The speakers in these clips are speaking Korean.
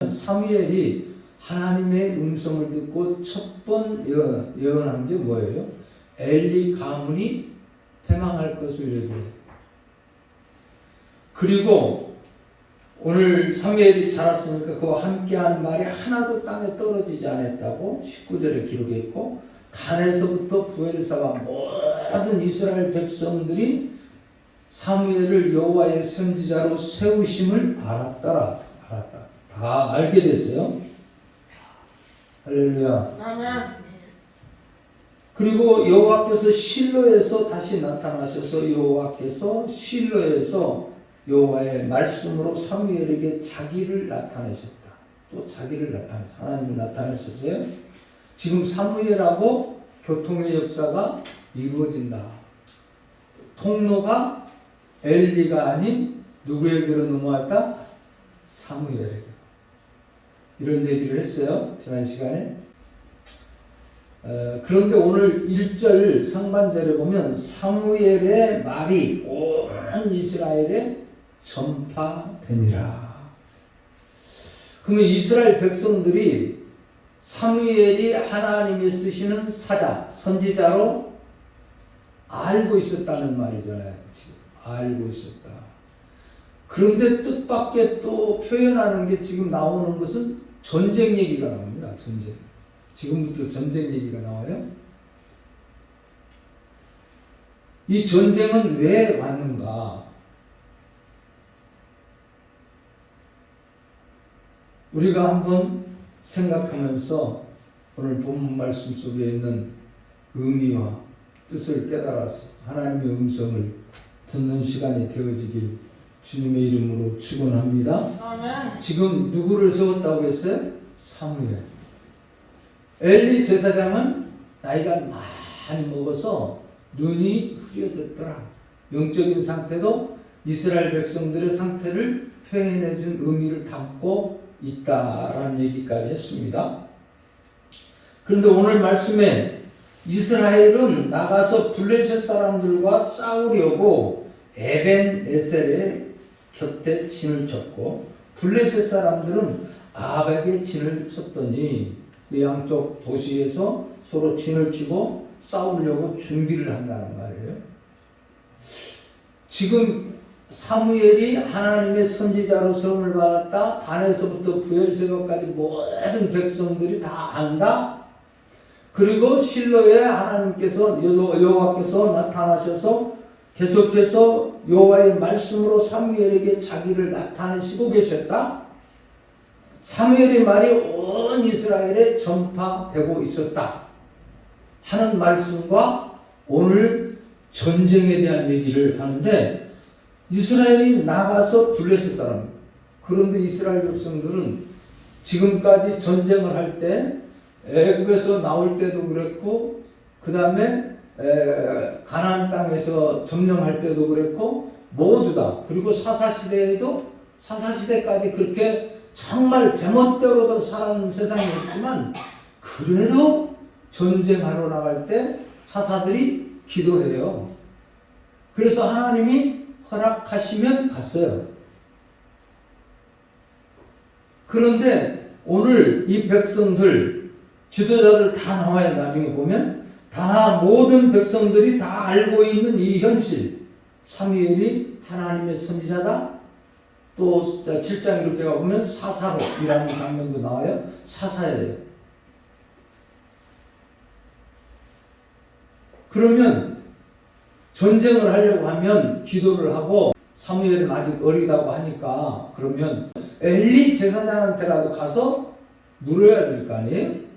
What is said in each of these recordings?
사무엘이 하나님의 음성을 듣고 첫 번 예언한 게 뭐예요? 엘리 가문이 패망할 것을 얘기해요. 그리고 오늘 사무엘이 자랐으니까 그와 함께한 말이 하나도 땅에 떨어지지 않았다고 19절에 기록했고, 단에서부터 부엘사와 모든 이스라엘 백성들이 사무엘을 여호와의 선지자로 세우심을 알았다. 다 알게 됐어요. 할렐루야. 그리고 여호와께서 실로에서 다시 나타나셔서 실로에서 여호와의 말씀으로 사무엘에게 자기를 나타내셨다. 또 자기를 나타내셨어요. 하나님을 나타내셨어요. 지금 사무엘하고 교통의 역사가 이루어진다. 통로가 엘리가 아닌 누구에게로 넘어왔다? 사무엘에게. 이런 얘기를 했어요. 지난 시간에. 그런데 오늘 1절 상반절에 보면 사무엘의 말이 온 이스라엘에 전파되니라. 그러면 이스라엘 백성들이 사무엘이 하나님이 쓰시는 사자, 선지자로 알고 있었다는 말이잖아요. 지금 알고 있었다. 그런데 뜻밖의 또 표현하는 게 지금 나오는 것은 전쟁 얘기가 나옵니다. 전쟁. 지금부터 전쟁 얘기가 나와요. 이 전쟁은 왜 왔는가? 우리가 한번 생각하면서 오늘 본문 말씀 속에 있는 의미와 뜻을 깨달아서 하나님의 음성을 듣는 시간이 되어지길 주님의 이름으로 축원합니다. 지금 누구를 세웠다고 했어요? 사무엘. 엘리 제사장은 나이가 많이 먹어서 눈이 흐려졌더라. 영적인 상태도 이스라엘 백성들의 상태를 표현해준 의미를 담고 있다라는 얘기까지 했습니다. 그런데 오늘 말씀에 이스라엘은 나가서 블레셋 사람들과 싸우려고 에벤에셀의 곁에 진을 쳤고, 블레셋 사람들은 아벡에 진을 쳤더니 양쪽 도시에서 서로 진을 치고 싸우려고 준비를 한다는 말이에요. 지금 사무엘이 하나님의 선지자로 세움을 받았다. 단에서부터 부엘세바까지 모든 백성들이 다 안다. 그리고 실로에 하나님께서 여호와께서 나타나셔서 계속해서 여호와의 말씀으로 사무엘에게 자기를 나타내시고 계셨다. 사무엘의 말이 온 이스라엘에 전파되고 있었다 하는 말씀과 오늘 전쟁에 대한 얘기를 하는데, 이스라엘이 나가서 블레셋 사람, 그런데 이스라엘 백성들은 지금까지 전쟁을 할 때 애굽에서 나올 때도 그랬고, 그 다음에 가나안 땅에서 점령할 때도 그랬고 모두 다, 그리고 사사시대에도 사사시대까지 그렇게 정말 제멋대로도 살아는 세상이었지만, 그래도 전쟁하러 나갈 때 사사들이 기도해요. 그래서 하나님이 허락하시면 갔어요. 그런데 오늘 이 백성들, 지도자들 다 나와요. 나중에 보면 다 모든 백성들이 다 알고 있는 이 현실, 사무엘이 하나님의 선지자다. 또 7장 이렇게 가보면 사사로이라는 장면도 나와요. 사사예요. 그러면 전쟁을 하려고 하면 기도를 하고, 사무엘은 아직 어리다고 하니까 그러면 엘리 제사장한테라도 가서 물어야 될 거 아니에요?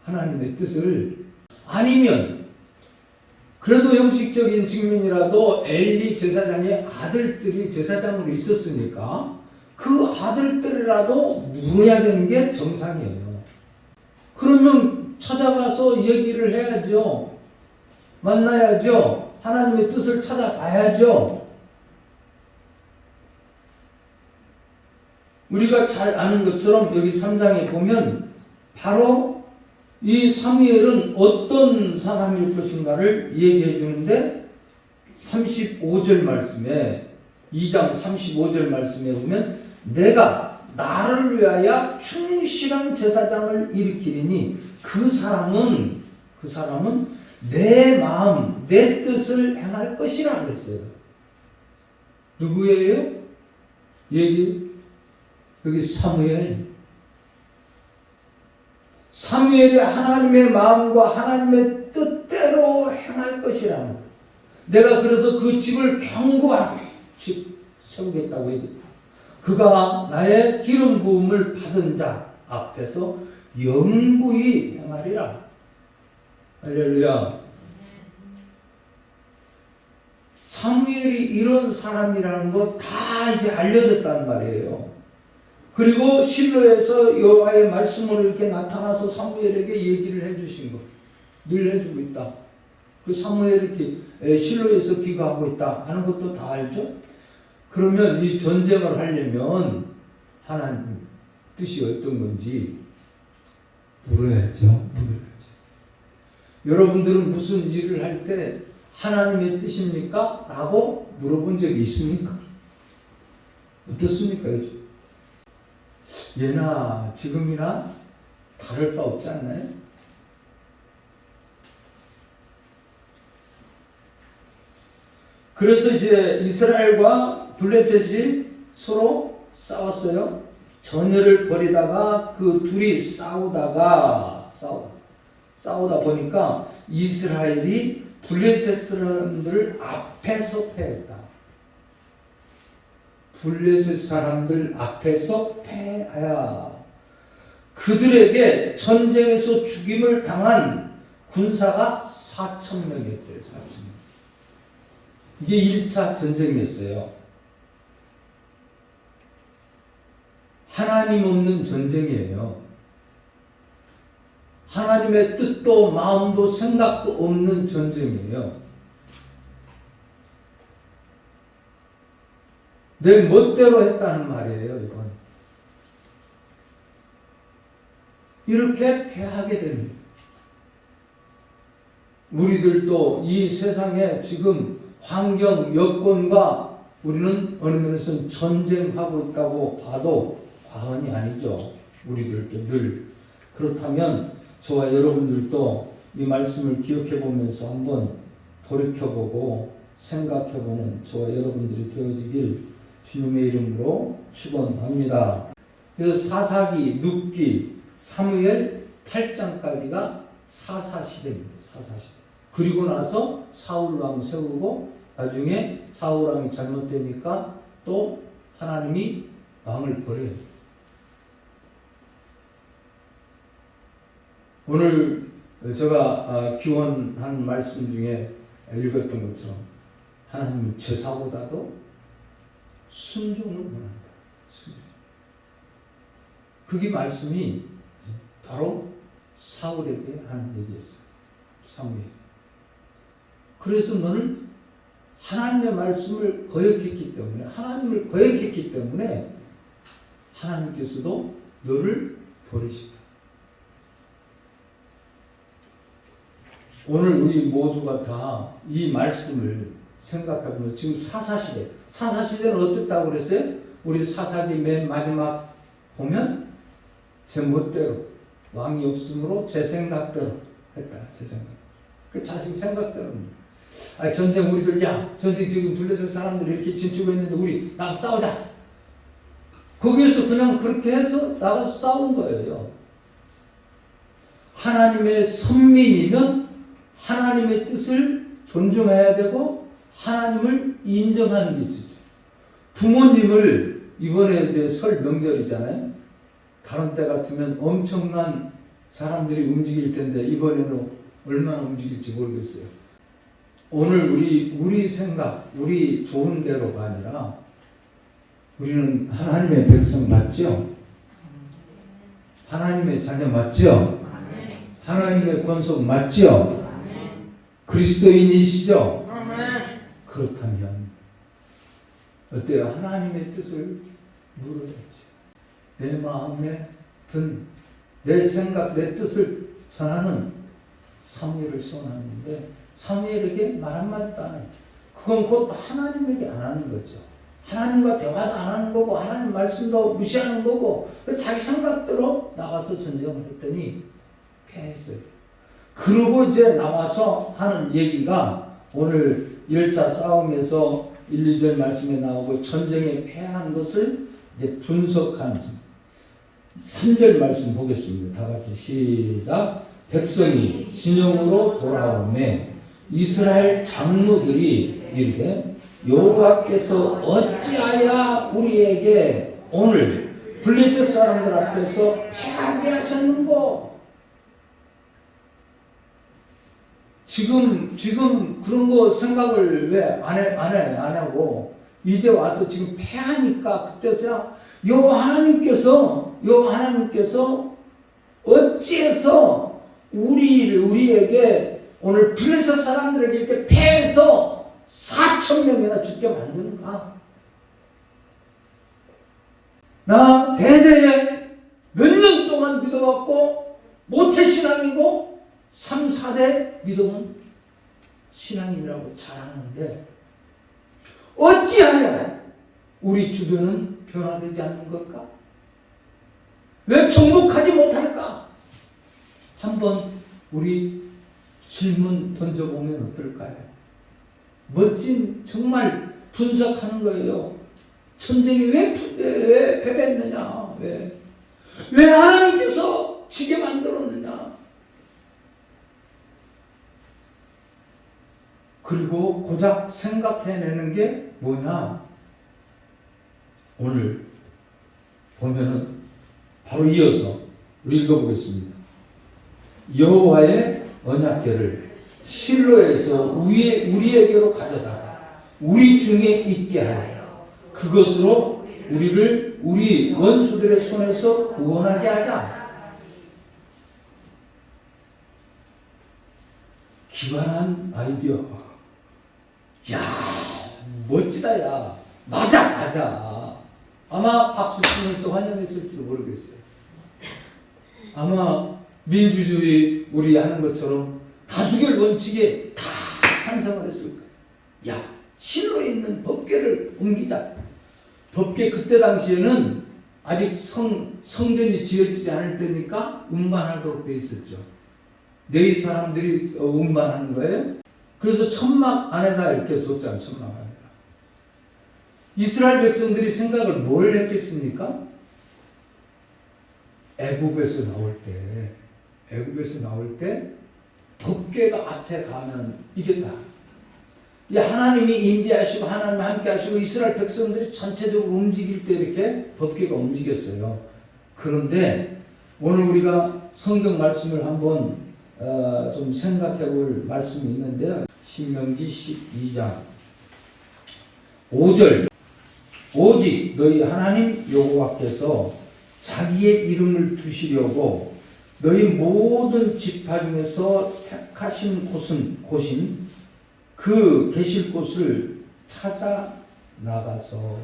하나님의 뜻을. 아니면 그래도 형식적인 측면이라도 엘리 제사장의 아들들이 제사장으로 있었으니까 그 아들들이라도 물어야 되는 게 정상이에요. 그러면 찾아가서 얘기를 해야죠. 만나야죠. 하나님의 뜻을 찾아봐야죠. 우리가 잘 아는 것처럼 여기 3장에 보면 바로 이 사무엘은 어떤 사람일 것인가를 얘기해 주는데, 35절 말씀에, 2장 35절 말씀에 보면 내가 나를 위하여 충실한 제사장을 일으키리니 그 사람은 내 마음, 내 뜻을 행할 것이라 그랬어요. 누구예요? 여기 사무엘이 하나님의 마음과 하나님의 뜻대로 행할 것이라는 거예요. 내가 그래서 그 집을 견고한 집 세우겠다고 얘기했다. 그가 나의 기름 부음을 받은 자 앞에서 영구히 행하리라. 할렐루야. 사무엘이 이런 사람이라는 거 다 이제 알려졌단 말이에요. 그리고 실로에서 여호와의 말씀으로 이렇게 나타나서 사무엘에게 얘기를 해주신 거 늘 해주고 있다. 그 사무엘이 이렇게 실로에서 기거하고 있다 하는 것도 다 알죠. 그러면 이 전쟁을 하려면 하나님 뜻이 어떤 건지 물어야죠. 여러분들은 무슨 일을 할 때 하나님의 뜻입니까? 라고 물어본 적이 있습니까? 어떻습니까? 요즘? 예나 지금이나 다를 바 없지 않나요? 그래서 이제 이스라엘과 블레셋이 서로 싸웠어요. 전열을 벌이다가 그 둘이 싸우다 보니까 이스라엘이 블레셋 사람들 앞에서 패했다. 블레셋 사람들 앞에서 패하야. 그들에게 전쟁에서 죽임을 당한 군사가 4,000명이었대요. 4,000명. 이게 1차 전쟁이었어요. 하나님 없는 전쟁이에요. 하나님의 뜻도 마음도 생각도 없는 전쟁이에요. 내 멋대로 했다는 말이에요. 이건 이렇게 패하게 됩니다. 우리들도 이 세상에 지금 환경 여건과 우리는 어느 면에서는 전쟁하고 있다고 봐도 과언이 아니죠. 우리들도 늘. 그렇다면 저와 여러분들도 이 말씀을 기억해 보면서 한번 돌이켜보고 생각해보는 저와 여러분들이 되어지길 주님의 이름으로 축원합니다. 그래서 사사기, 룻기, 사무엘 8장까지가 사사시대입니다. 사사시대. 그리고 나서 사울왕 세우고 나중에 사울왕이 잘못되니까 또 하나님이 왕을 버려요. 오늘 제가 기원한 말씀 중에 읽었던 것처럼 하나님은 제사보다도 순종을 원한다. 그게 말씀이 바로 사울에게 하는 얘기였어요. 사무엘. 그래서 너는 하나님의 말씀을 거역했기 때문에 하나님께서도 너를 버리시다. 오늘 우리 모두가 다 이 말씀을 생각하면서 지금 사사시대는 어땠다고 그랬어요? 우리 사사기 맨 마지막 보면 제 멋대로 왕이 없으므로 제 생각대로 했다. 제 생각. 그 자식 생각대로. 전쟁 우리들 전쟁 지금 블레셋 사람들이 이렇게 진출고 있는데 우리 나가 싸우자. 거기에서 그냥 그렇게 해서 나가서 싸운 거예요. 하나님의 선민이면 하나님의 뜻을 존중해야 되고 하나님을 인정하는 게 있어요. 부모님을 이번에 이제 설 명절이잖아요. 다른 때 같으면 엄청난 사람들이 움직일 텐데 이번에는 얼마나 움직일지 모르겠어요. 오늘 우리 생각, 우리 좋은 대로가 아니라 우리는 하나님의 백성 맞죠? 하나님의 자녀 맞죠? 하나님의 권속 맞죠? 그리스도인이시죠? 그렇다면 어때요? 하나님의 뜻을 물어야지. 내 마음에 든 내 생각, 내 뜻을 전하는 사무엘을 선하는데 사무엘에게 말 한마디도 안 해요. 그건 곧 하나님에게 안 하는 거죠. 하나님과 대화도 안 하는 거고 하나님 말씀도 무시하는 거고 자기 생각대로 나가서 전쟁을 했더니 패했어요. 그러고 이제 나와서 하는 얘기가 오늘 열차 싸움에서 1, 2절 말씀에 나오고 전쟁에 패한 것을 이제 분석한 3절 말씀 보겠습니다. 다 같이 시작. 백성이 진영으로 돌아오매 이스라엘 장로들이 이르되 여호와께서 어찌하여 우리에게 오늘 블레셋 사람들 앞에서 패하게 하셨는고? 지금 그런 거 생각을 왜 안 하고 이제 와서 지금 패하니까 그때서야 여호와 하나님께서 어찌해서 우리에게 오늘 블레셋 사람들에게 이렇게 패해서 4,000명이나 죽게 만드는가? 나 대대에 몇 년 동안 믿어왔고 모태신앙이고 3, 4대 믿음은 신앙이라고 자랑하는데 어찌하여 우리 주변은 변화되지 않는 걸까? 왜 정복하지 못할까? 한번 우리 질문 던져보면 어떨까요? 멋진 정말 분석하는 거예요. 전쟁이 왜 패배했느냐? 왜 하나님께서 지게 만들었느냐? 그리고 고작 생각해내는 게 뭐냐? 오늘 보면은 바로 이어서 우리 읽어보겠습니다. 여호와의 언약궤를 실로에서 우리에게로 가져다가 우리 중에 있게 하여 그것으로 우리를 우리 원수들의 손에서 구원하게 하자. 기발한 아이디어. 야, 멋지다. 야, 맞아. 아마 박수 치면서 환영했을지도 모르겠어요. 아마 민주주의 우리 하는 것처럼 다수결 원칙에 다 찬성을 했을 거예요. 야, 실로에 있는 법궤를 옮기자. 법궤 그때 당시에는 아직 성전이 지어지지 않을 때니까 운반하도록 돼 있었죠. 내일 사람들이 운반하는 거예요. 그래서 천막 안에다 이렇게 뒀잖아요. 천막 안에다. 이스라엘 백성들이 생각을 뭘 했겠습니까? 애굽에서 나올 때 법궤가 앞에 가면 이겼다. 하나님이 임재하시고 하나님 함께 하시고 이스라엘 백성들이 전체적으로 움직일 때 이렇게 법궤가 움직였어요. 그런데 오늘 우리가 성경 말씀을 한번 좀 생각해 볼 말씀이 있는데요. 신명기 12장 5절 오직 너희 하나님 여호와께서 자기의 이름을 두시려고 너희 모든 지파 중에서 택하신 곳인 그 계실 곳을 찾아 나가서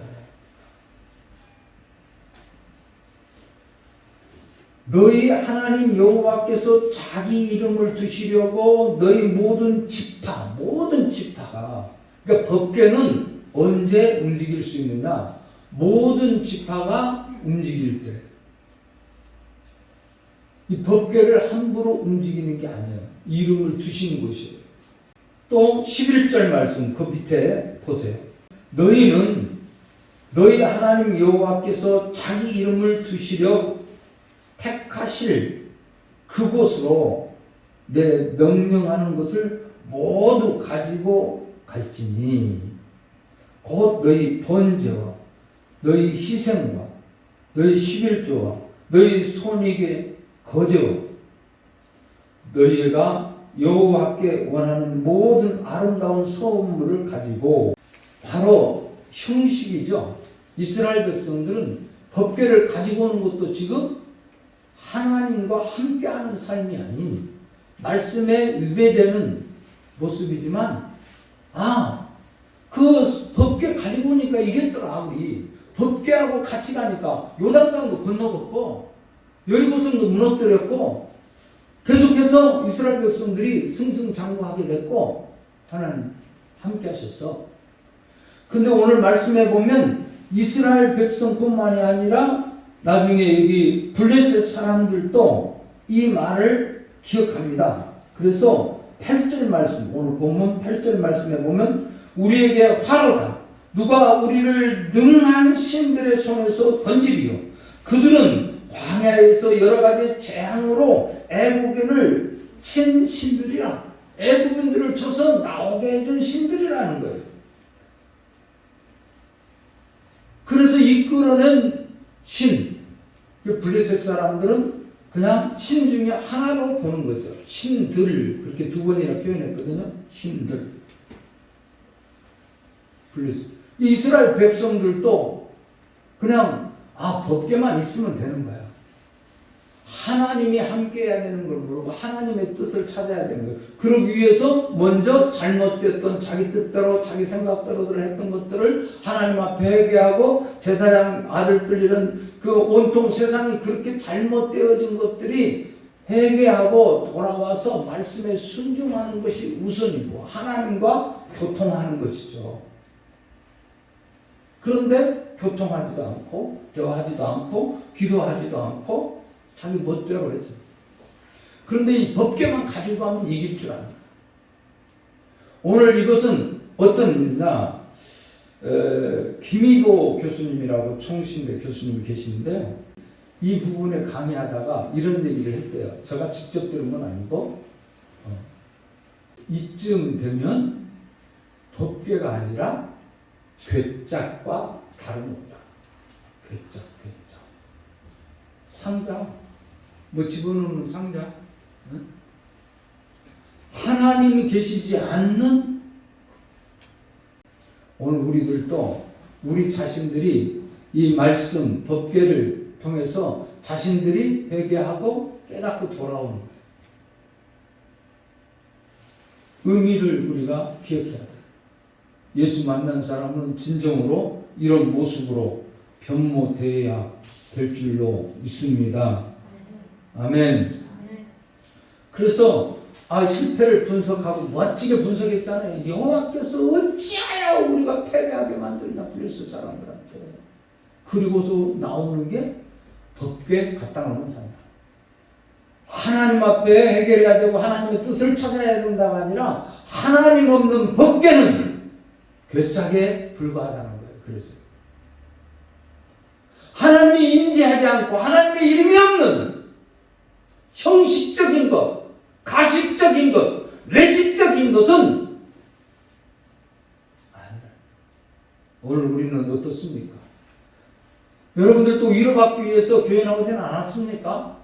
너희 하나님 여호와께서 자기 이름을 두시려고 너희 모든 지파가 그러니까 법궤는 언제 움직일 수 있느냐? 모든 지파가 움직일 때. 이 법궤를 함부로 움직이는 게 아니에요. 이름을 두시는 것이에요. 또 11절 말씀 그 밑에 보세요. 너희는 너희 하나님 여호와께서 자기 이름을 두시려 택하실 그곳으로 내 명령하는 것을 모두 가지고 갈지니 곧 너희 번제와 너희 희생과 너희 11조와 너희 손익의 거제와 너희가 여호와께 원하는 모든 아름다운 소음물을 가지고 바로 형식이죠. 이스라엘 백성들은 법궤를 가지고 오는 것도 지금 하나님과 함께하는 삶이 아닌 말씀에 위배되는 모습이지만 그 법궤 가지고 오니까 이겼더라. 우리 법궤하고 같이 가니까 요단강도 건너갔고 여리고성도 무너뜨렸고 계속해서 이스라엘 백성들이 승승장구하게 됐고 하나님 함께 하셨어. 근데 오늘 말씀해 보면 이스라엘 백성뿐만이 아니라 나중에 여기 블레셋 사람들도 이 말을 기억합니다. 그래서 8절 말씀, 오늘 본문 8절 말씀에 보면 우리에게 화로다. 누가 우리를 능한 신들의 손에서 던지리요. 그들은 광야에서 여러 가지 재앙으로 애국인을 친 신들이라. 애국인들을 쳐서 나오게 해준 신들이라는 거예요. 그래서 이끌어낸 신, 블레셋 사람들은 그냥 신 중에 하나로 보는 거죠. 신들, 그렇게 두 번이나 표현했거든요. 신들. 블레셋. 이스라엘 백성들도 그냥 법궤만 있으면 되는 거야. 하나님이 함께 해야 되는 걸 모르고 하나님의 뜻을 찾아야 되는 거예요. 그러기 위해서 먼저 잘못됐던 자기 뜻대로 자기 생각대로들 했던 것들을 하나님 앞에 회개하고 제사장 아들들 이런 그 온통 세상이 그렇게 잘못되어진 것들이 회개하고 돌아와서 말씀에 순종하는 것이 우선이고 하나님과 교통하는 것이죠. 그런데 교통하지도 않고 대화하지도 않고 기도하지도 않고 자기 멋대로 했어. 그런데 이 법궤만 가지고 하면 이길 줄 압니다. 오늘 이것은 어떤 일이냐, 김희도 교수님이라고 총신대 교수님이 계시는데요. 이 부분에 강의하다가 이런 얘기를 했대요. 제가 직접 들은 건 아니고 이쯤 되면 법궤가 아니라 괴짝과 다름없다. 괴짝. 상자, 집어넣는 상자. 하나님이 계시지 않는, 오늘 우리들도 우리 자신들이 이 말씀, 법궤를 통해서 자신들이 회개하고 깨닫고 돌아오는 거예요. 의미를 우리가 기억해야 돼요. 예수 만난 사람은 진정으로 이런 모습으로 변모되어야 될 줄로 믿습니다. 아멘. 그래서 실패를 분석하고 멋지게 분석했잖아요. 여호와께서 어찌하여 우리가 패배하게 만들나 블레셋 사람들한테. 그리고서 나오는 게 법궤 갖다 놓는 사람. 하나님 앞에 해결해야 되고 하나님의 뜻을 찾아야 된다가 아니라 하나님 없는 법궤는 괴짝에 불과하다는 거예요. 그래서 하나님이 임재하지 않고 하나님의 이름이 없는 형식적인 것, 가식적인 것, 외식적인 것은 아니라. 오늘 우리는 어떻습니까? 여러분들도 위로받기 위해서 교회 나오지는 않았습니까?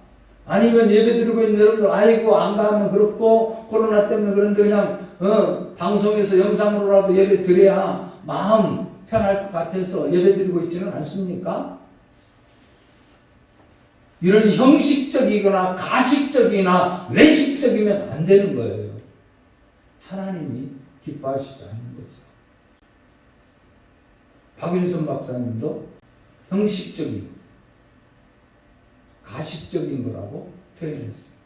아니면 예배 드리고 있는 여러분들 아이고 안 가면 그렇고 코로나 때문에 그런데 그냥 방송에서 영상으로라도 예배 드려야 마음 편할 것 같아서 예배 드리고 있지는 않습니까? 이런 형식적이거나 가식적이나 외식적이면 안 되는 거예요. 하나님이 기뻐하시지 않는 거죠. 박윤선 박사님도 형식적인, 가식적인 거라고 표현했어요.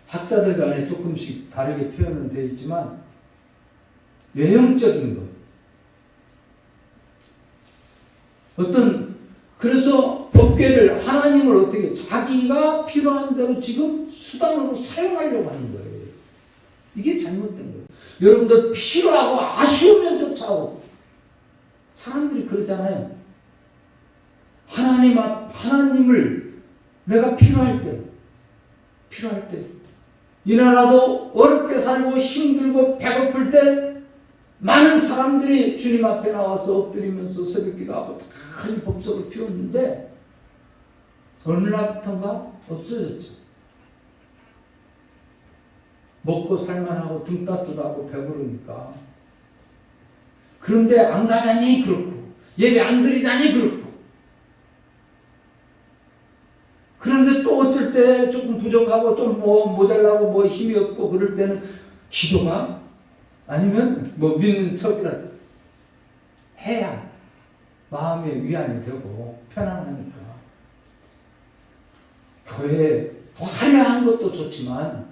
학자들 간에 조금씩 다르게 표현은 되어 있지만 외형적인 것, 그래서 법궤를 하나님을 어떻게 자기가 필요한 대로 지금 수단으로 사용하려고 하는 거예요. 이게 잘못된 거예요. 여러분들 필요하고 아쉬우면 쫓아오고 사람들이 그러잖아요. 하나님을 내가 필요할 때 이 나라도 어렵게 살고 힘들고 배고플 때 많은 사람들이 주님 앞에 나와서 엎드리면서 새벽기도 하고 다 이 법석을 피웠는데 어느 날부터인가 없어졌죠. 먹고 살만하고 등 따뜻하고 배부르니까. 그런데 안 가자니 그렇고 예배 안 드리자니 그렇고. 그런데 또 어쩔 때 조금 부족하고 또 모자라고 힘이 없고 그럴 때는 기도가 아니면 믿는 척이라도 해야 마음의 위안이 되고 편안하니까. 교회 화려한 것도 좋지만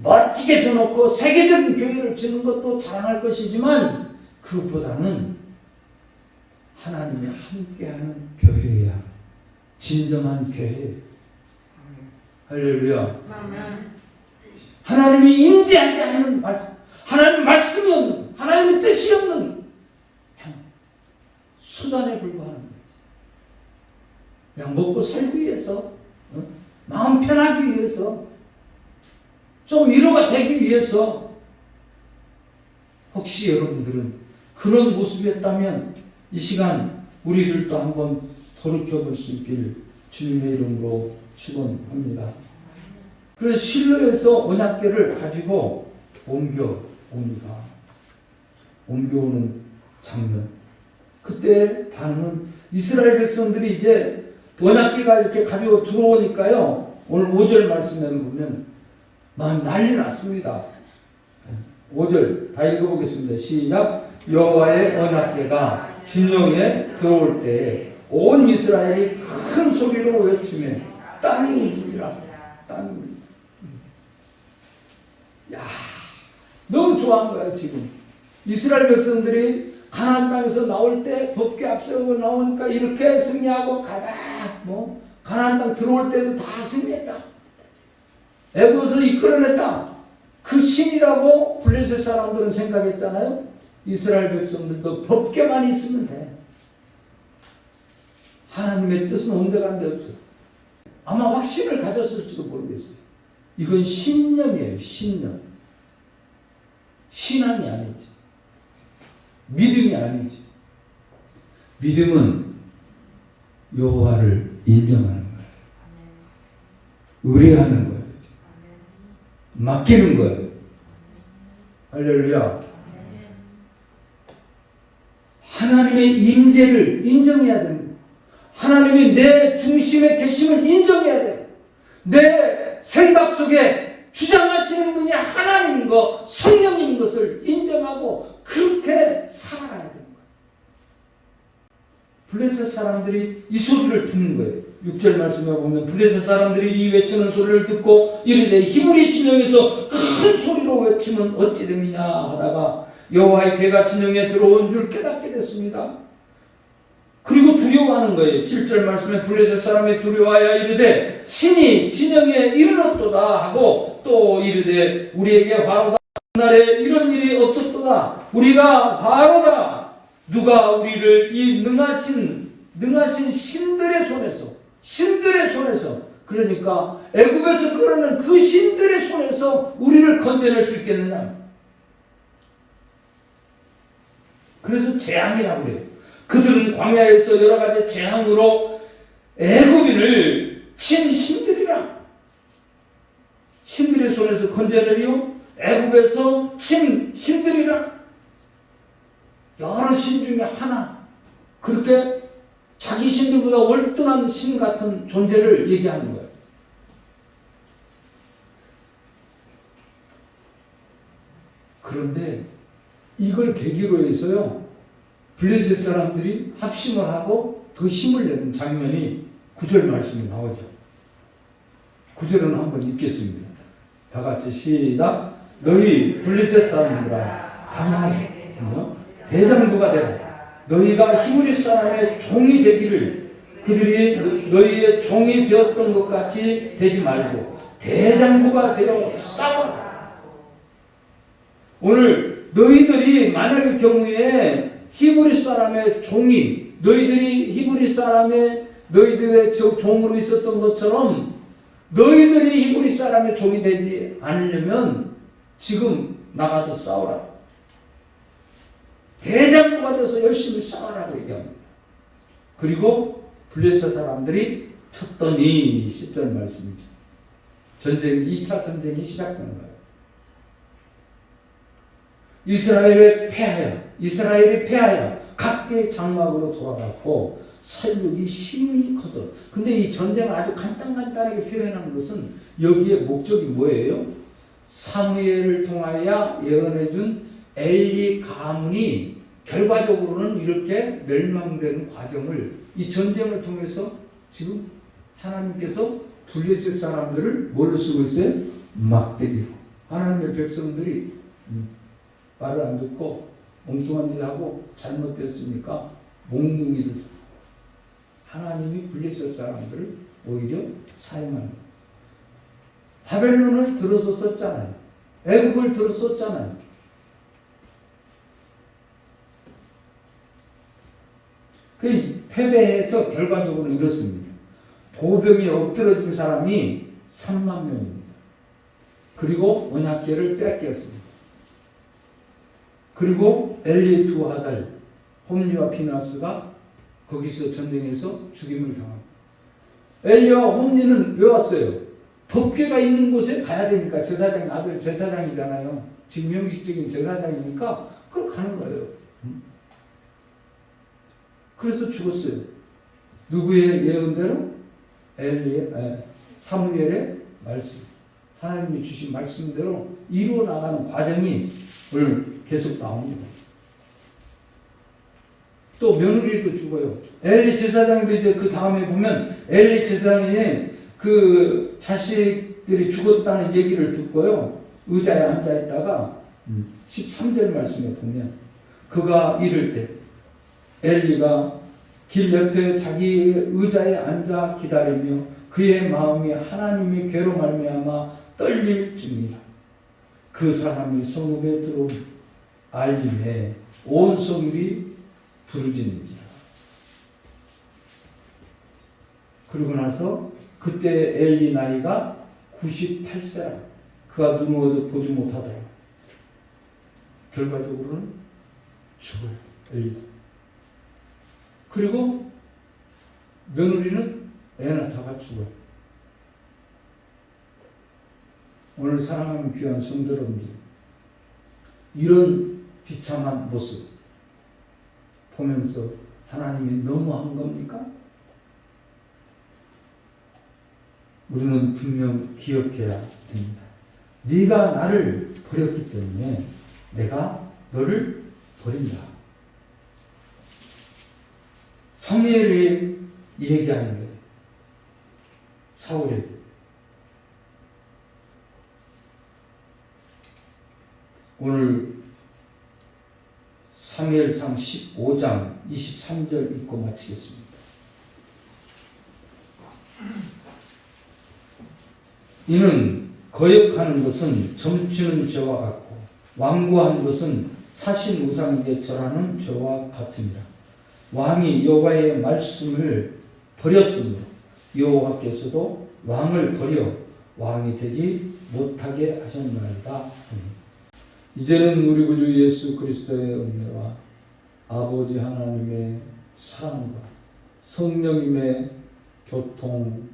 멋지게 줘놓고 세계적인 교회를 짓는 것도 자랑할 것이지만 그것보다는 하나님이 함께하는 교회야. 진정한 교회. 할렐루야. 하나님이 임재하지 않는 말씀, 하나님 말씀이 없는, 하나님의 뜻이 없는 수단에 불과하는 거지. 그냥 먹고 살기 위해서, 마음 편하기 위해서, 좀 위로가 되기 위해서. 혹시 여러분들은 그런 모습이었다면 이 시간 우리들도 한번 돌이켜볼 수 있길 주님의 이름으로 축원합니다. 그래서 실로에서 언약궤를 가지고 옮겨옵니다. 옮겨오는 장면. 그때 반응은 이스라엘 백성들이 이제 언약궤가 이렇게 가지고 들어오니까요. 오늘 5절 말씀에 보면 막 난리 났습니다. 5절 다 읽어보겠습니다. 시작. 여호와의 언약궤가 진영에 들어올 때 온 이스라엘이 큰 소리로 외치며 땅이 울리라. 땅이 울리라. 야, 너무 좋아한 거예요. 지금 이스라엘 백성들이 가나안 땅에서 나올 때 법궤 앞세우고 나오니까 이렇게 승리하고 가자. 뭐 가나안 땅 들어올 때도 다 승리했다. 애굽에서 이끌어냈다. 그 신이라고 블레셋 사람들은 생각했잖아요. 이스라엘 백성들도 법궤만 있으면 돼. 하나님의 뜻은 온데간데 없어. 아마 확신을 가졌을지도 모르겠어요. 이건 신념이에요. 신념. 신앙이 아니지. 믿음이 아니지. 믿음은 여호와를 인정하는 거예요. 의뢰하는 거예요. 맡기는 거예요. 할렐루야. 하나님의 임재를 인정해야 됩니다. 하나님이 내 중심에 계심을 인정해야 돼요. 내 생각 속에 주장하시는 분이 하나님인 것, 성령인 것을 인정하고 그렇게 살아가야 되는 거예요. 블레셋 사람들이 이 소리를 듣는 거예요. 6절 말씀에 보면 블레셋 사람들이 이 외치는 소리를 듣고 이르되 히브리 진영에서 큰 소리로 외치면 어찌 됨이냐 하다가 여호와의 궤가 진영에 들어온 줄 깨닫게 됐습니다. 그리고 두려워하는 거예요. 7절 말씀에 블레셋 사람이 두려워하여 이르되 신이 진영에 이르렀도다 하고 또 이르되 우리에게 바로다. 그날에 이런 일이 없었도다. 우리가 바로다. 누가 우리를 이 능하신 신들의 손에서 그러니까 애굽에서 끌어낸 그 신들의 손에서 우리를 건져낼 수 있겠느냐. 그래서 재앙이라고 그래요. 그들은 광야에서 여러 가지 재앙으로 애굽인을 친 신들이라. 신들의 손에서 건져내려 애굽에서 친 신들이라. 여러 신 중에 하나. 그렇게 자기 신들보다 월등한 신 같은 존재를 얘기하는 거예요. 그런데 이걸 계기로 해서요. 블레셋 사람들이 합심을 하고 더 힘을 내는 장면이 9절 말씀이 나오죠. 9절은 한번 읽겠습니다. 다 같이 시작. 너희 블레셋 사람들아 강하게 대장부가 되라. 너희가 히브리 사람의 종이 되기를 그들이 너희의 종이 되었던 것 같이 되지 말고 대장부가 되어 싸워라. 오늘 너희들이 만약의 경우에 히브리 사람의 종이 너희들이 히브리 사람의 너희들의 종으로 있었던 것처럼 너희들이 히브리 사람의 종이 되지 않으려면 지금 나가서 싸우라. 대장부가 돼서 열심히 싸우라고 얘기합니다. 그리고 블레셋 사람들이 쳤더니 10절 말씀이죠. 전쟁 2차 전쟁이 시작된 거예요. 이스라엘이 패하여 각계의 장막으로 돌아갔고 살육이 힘이 커서. 근데 이 전쟁을 아주 간단하게 표현한 것은 여기에 목적이 뭐예요? 사무엘을 통하여 예언해준 엘리 가문이 결과적으로는 이렇게 멸망된 과정을 이 전쟁을 통해서 지금 하나님께서 블레셋 사람들을 뭘로 쓰고 있어요? 막대기로. 하나님의 백성들이 말을 안 듣고 엉뚱한 짓 하고 잘못됐으니까 몽둥이를 하나님이 블레셋 사람들을 오히려 사용하는 거예요. 바벨론을 들어서 썼잖아요. 애굽을 들어 썼잖아요. 그 패배해서 결과적으로 이렇습니다. 보병이 엎드러진 사람이 3만 명입니다. 그리고 언약궤를 뺏겼습니다. 그리고 엘리 두 아들 홈리와 피나스가 거기서 전쟁에서 죽임을 당합니다. 엘리와 홈리는 왜 왔어요? 법궤가 있는 곳에 가야 되니까. 제사장 아들 제사장이잖아요. 지금 형식적인 제사장이니까 그걸 가는 거예요. 그래서 죽었어요. 누구의 예언대로? 사무엘의 말씀. 하나님이 주신 말씀대로 이루어 나가는 과정이 오늘 계속 나옵니다. 또 며느리도 죽어요. 엘리 제사장도 이제 그 다음에 보면 엘리 제사장이 그 자식들이 죽었다는 얘기를 듣고요. 의자에 앉아 있다가 13절 말씀에 보면 그가 이를 때 엘리가 길 옆에 자기 의자에 앉아 기다리며 그의 마음이 하나님의 괴로 말미암아 떨릴 즈니라. 그 사람이 성읍에 들어온 알림에 온 성읍이 부르짖는지라. 그러고 나서 그때 엘리 나이가 98세라. 그가 누워도 보지 못하더라. 결과적으로는 죽어요. 엘리도. 그리고 며느리는 애 낳다가 죽어요. 오늘 사랑하는 귀한 성도 여러분들, 이런 비참한 모습 보면서 하나님이 너무한 겁니까? 우리는 분명 기억해야 됩니다. 네가 나를 버렸기 때문에 내가 너를 버린다. 사무엘이 얘기하는 거예요. 사울에게. 오늘 사무엘상 15장 23절 읽고 마치겠습니다. 이는 거역하는 것은 점치는 죄와 같고 완고한 것은 사신 우상에게 절하는 죄와 같으니라. 왕이 여호와의 말씀을 버렸으므로 여호와께서도 왕을 버려 왕이 되지 못하게 하셨나이다. 이제는 우리 구주 예수 그리스도의 은혜와 아버지 하나님의 사랑과 성령님의 교통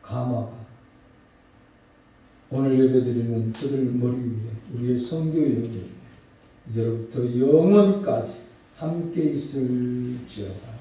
감화가 오늘 예배드리는 저들 머리 위에 우리의 선교여행 이제부터 영원까지 함께 있을지어다.